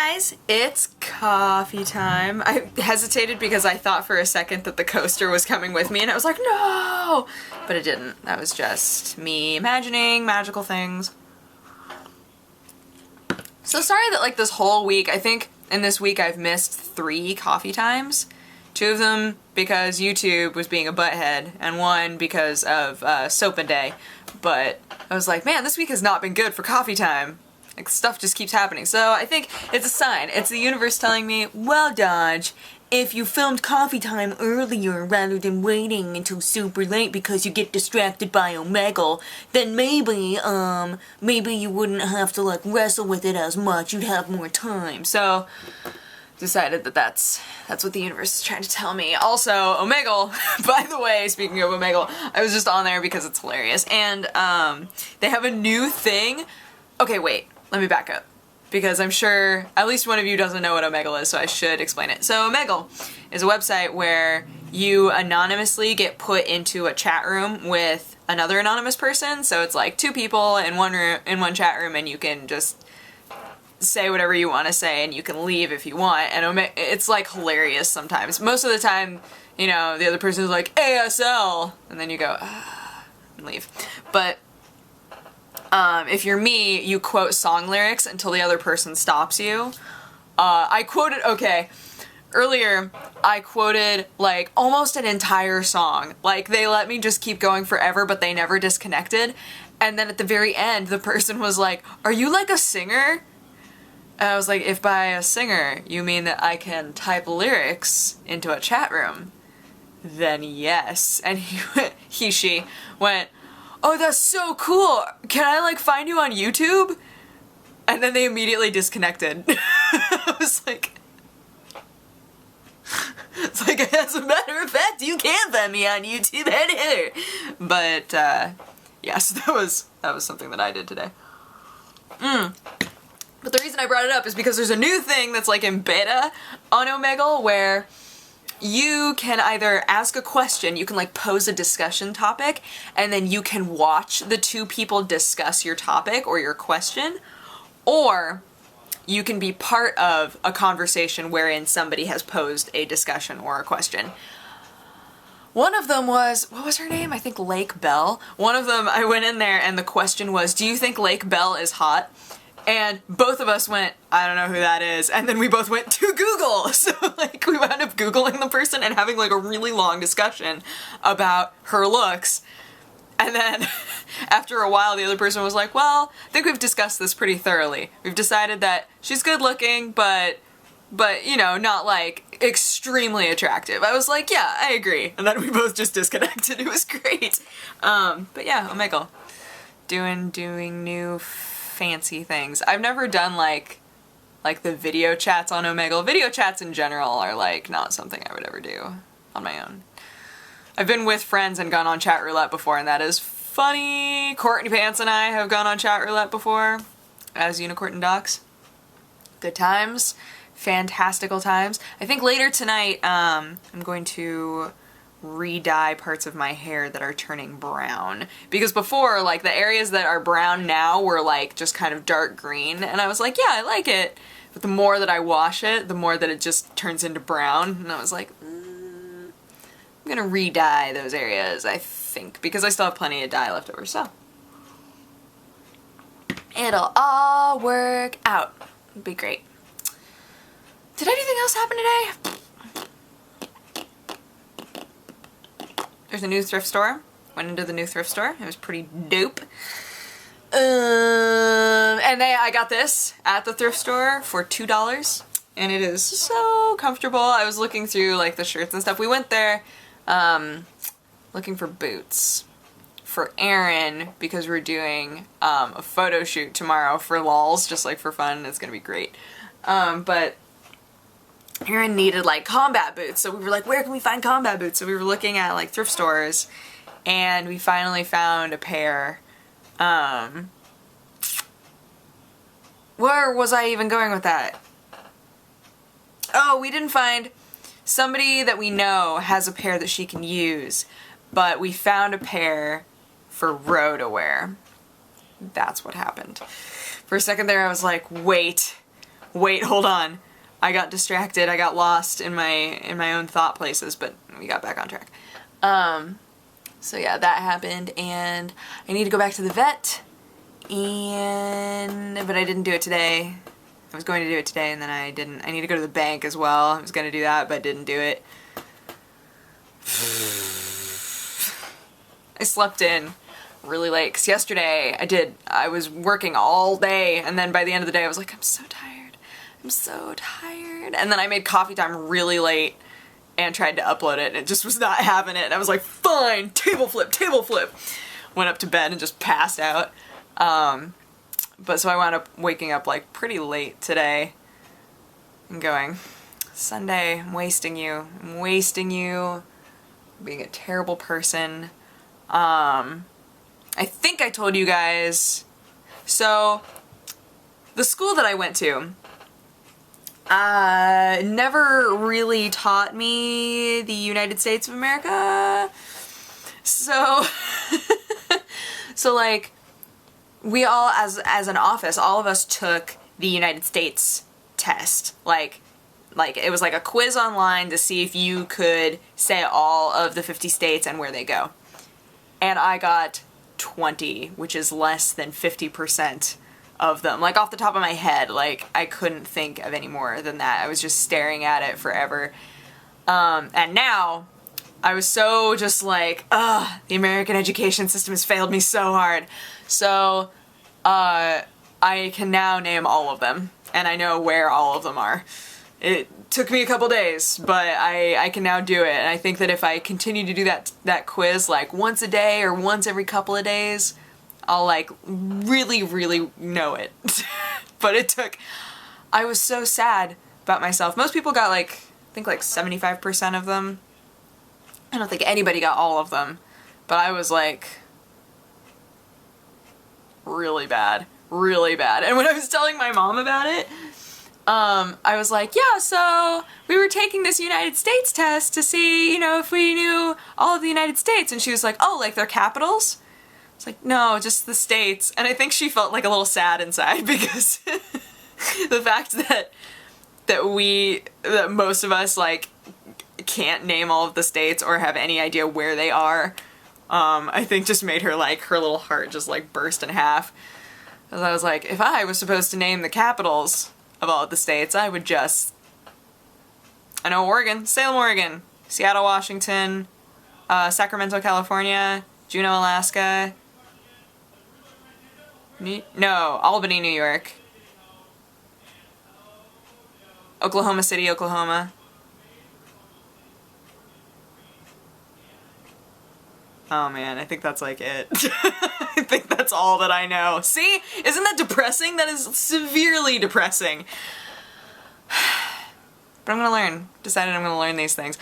guys, it's coffee time. I hesitated because I thought for a second that the coaster was coming with me and I was like, no! But it didn't. That was just me imagining magical things. So sorry that like this whole week, I think in this week I've missed 3 coffee times. 2 of them because YouTube was being a butthead, and 1 because of Sopa Day. But I was like, man, this week has not been good for coffee time. Like, stuff just keeps happening. So I think it's a sign. It's the universe telling me, well, Dodge, if you filmed coffee time earlier rather than waiting until super late because you get distracted by Omegle, then maybe you wouldn't have to, like, wrestle with it as much. You'd have more time. So decided that that's what the universe is trying to tell me. Also, Omegle, by the way, speaking of Omegle, I was just on there because it's hilarious. And they have a new thing. Okay, wait. Let me back up, because I'm sure at least one of you doesn't know what Omegle is, so I should explain it. So Omegle is a website where you anonymously get put into a chat room with another anonymous person. So it's like 2 people in one room, in one chat room, and you can just say whatever you want to say, and you can leave if you want. And it's like hilarious sometimes. Most of the time, you know, the other person is like ASL, and then you go and leave. But if you're me, you quote song lyrics until the other person stops you. Earlier I quoted like almost an entire song. Like, they let me just keep going forever, but they never disconnected. And then at the very end, the person was like, are you like a singer? And I was like, if by a singer you mean that I can type lyrics into a chat room, then yes. And she went, oh, that's so cool. Can I, like, find you on YouTube? And then they immediately disconnected. I was like... It's like, as a matter of fact, you can find me on YouTube. But, yes, that was something that I did today. But the reason I brought it up is because there's a new thing that's, like, in beta on Omegle where you can either ask a question, you can like pose a discussion topic, and then you can watch the 2 people discuss your topic or your question, or you can be part of a conversation wherein somebody has posed a discussion or a question. One of them was, what was her name? I think Lake Bell. One of them, I went in there and the question was, do you think Lake Bell is hot? And both of us went, I don't know who that is. And then we both went to Google. So like we wound up Googling the person and having like a really long discussion about her looks. And then after a while the other person was like, well, I think we've discussed this pretty thoroughly. We've decided that she's good looking, but you know, not like extremely attractive. I was like, yeah, I agree. And then we both just disconnected. It was great. But yeah, Omegle. Doing new fancy things. I've never done like the video chats on Omegle. Video chats in general are like not something I would ever do on my own. I've been with friends and gone on chat roulette before, and that is funny. Courtney Pants and I have gone on chat roulette before as Unicorn Docs. Good times. Fantastical times. I think later tonight I'm going to re-dye parts of my hair that are turning brown, because before, like, the areas that are brown now were like just kind of dark green, and I was like, yeah, I like it, but the more that I wash it, the more that it just turns into brown, and I was like, I'm gonna re-dye those areas, I think, because I still have plenty of dye left over, so it'll all work out. It'll be great. Did anything else happen today? There's a new thrift store. Went into the new thrift store. It was pretty dope. And I got this at the thrift store for $2. And it is so comfortable. I was looking through like the shirts and stuff. We went there looking for boots for Aaron because we're doing a photo shoot tomorrow for lols, just like for fun. It's gonna be great. But Aaron needed like combat boots, so we were like, where can we find combat boots? So we were looking at like thrift stores, and we finally found a pair. Where was I even going with that? Oh, we didn't find... Somebody that we know has a pair that she can use, but we found a pair for Ro to wear. That's what happened. For a second there I was like, wait, wait, hold on. I got distracted. I got lost in my own thought places, but we got back on track. So yeah, that happened, and I need to go back to the vet, but I didn't do it today. I was going to do it today, and then I didn't. I need to go to the bank as well. I was going to do that, but didn't do it. I slept in really late, because yesterday I was working all day, and then by the end of the day I was like, I'm so tired. I'm so tired. And then I made coffee time really late and tried to upload it, and it just was not having it. And I was like, fine, table flip. Went up to bed and just passed out. But so I wound up waking up like pretty late today and going, Sunday, I'm wasting you. I'm being a terrible person. I think I told you guys, so the school that I went to never really taught me the United States of America. So, so like, we all, as an office, all of us took the United States test. Like it was like a quiz online to see if you could say all of the 50 states and where they go. And I got 20, which is less than 50% of them. Like, off the top of my head, like, I couldn't think of any more than that. I was just staring at it forever. And now, I was so just like, ugh, the American education system has failed me so hard. So, I can now name all of them, and I know where all of them are. It took me a couple days, but I can now do it, and I think that if I continue to do that quiz like once a day or once every couple of days, I'll like really, really know it. But I was so sad about myself. Most people got like, I think like 75% of them. I don't think anybody got all of them, but I was like really bad. And when I was telling my mom about it, I was like, yeah, so we were taking this United States test to see, if we knew all of the United States. And she was like, oh, like their capitals? It's like, no, just the states. And I think she felt like a little sad inside because the fact that most of us like can't name all of the states or have any idea where they are, I think just made her like, her little heart just like burst in half. Because I was like, if I was supposed to name the capitals of all of the states, I would just, I know Oregon, Salem, Oregon, Seattle, Washington, Sacramento, California, Juneau, Alaska, Albany, New York, Oklahoma City, Oklahoma. Oh man, I think that's like it. I think that's all that I know. See? Isn't that depressing? That is severely depressing. But I'm gonna learn. Decided I'm gonna learn these things.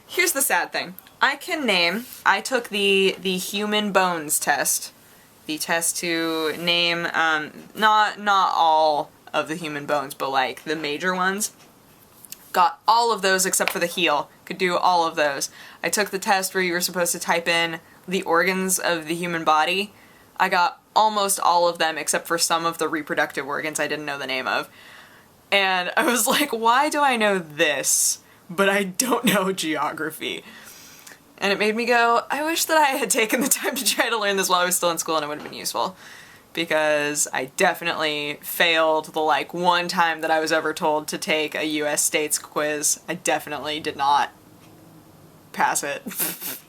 Here's the sad thing. I took the human bones test. The test to name, not all of the human bones, but like the major ones. Got all of those except for the heel. Could do all of those. I took the test where you were supposed to type in the organs of the human body. I got almost all of them except for some of the reproductive organs I didn't know the name of. And I was like, why do I know this, but I don't know geography? And it made me go, I wish that I had taken the time to try to learn this while I was still in school and it would have been useful. Because I definitely failed the like one time that I was ever told to take a US states quiz. I definitely did not pass it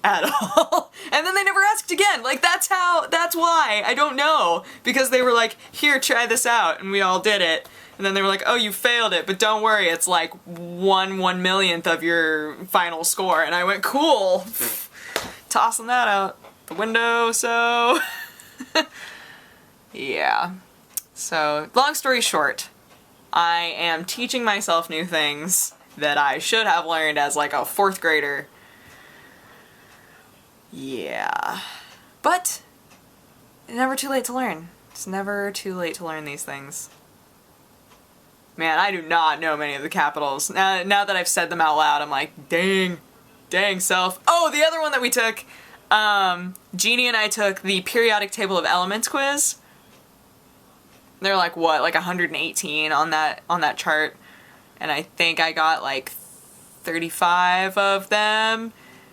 at all. And then they never asked again. Like that's why. I don't know. Because they were like, here, try this out. And we all did it. And then they were like, oh, you failed it, but don't worry, it's like 1/1,000,000th of your final score. And I went, cool. Tossing that out the window, so... Yeah. So, long story short, I am teaching myself new things that I should have learned as like a 4th grader. Yeah. But, it's never too late to learn. It's never too late to learn these things. Man, I do not know many of the capitals. Now that I've said them out loud, I'm like, dang self. Oh, the other one that we took, Jeannie and I took the periodic table of elements quiz. They're like what, like 118 on that chart, and I think I got like 35 of them.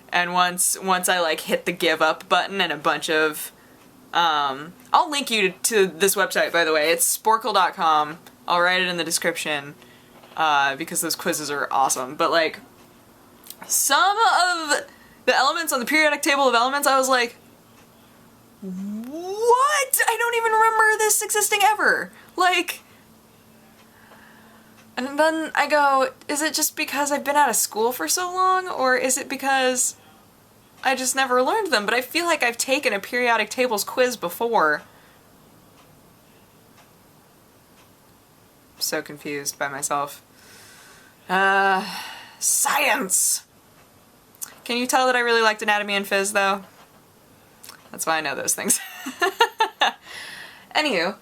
And once I like hit the give up button and a bunch of I'll link you to this website, by the way. It's sporkle.com. I'll write it in the description because those quizzes are awesome. But like some of the elements on the periodic table of elements, I was like, what? I don't even remember this existing ever. Like, and then I go, is it just because I've been out of school for so long, or is it because I just never learned them? But I feel like I've taken a periodic tables quiz before. I'm so confused by myself. Science! Can you tell that I really liked anatomy and phys, though? That's why I know those things. Anywho,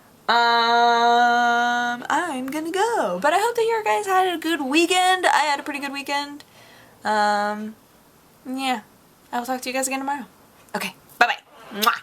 I'm gonna go. But I hope that you guys had a good weekend. I had a pretty good weekend. Yeah. I will talk to you guys again tomorrow. Okay, bye-bye. Mwah.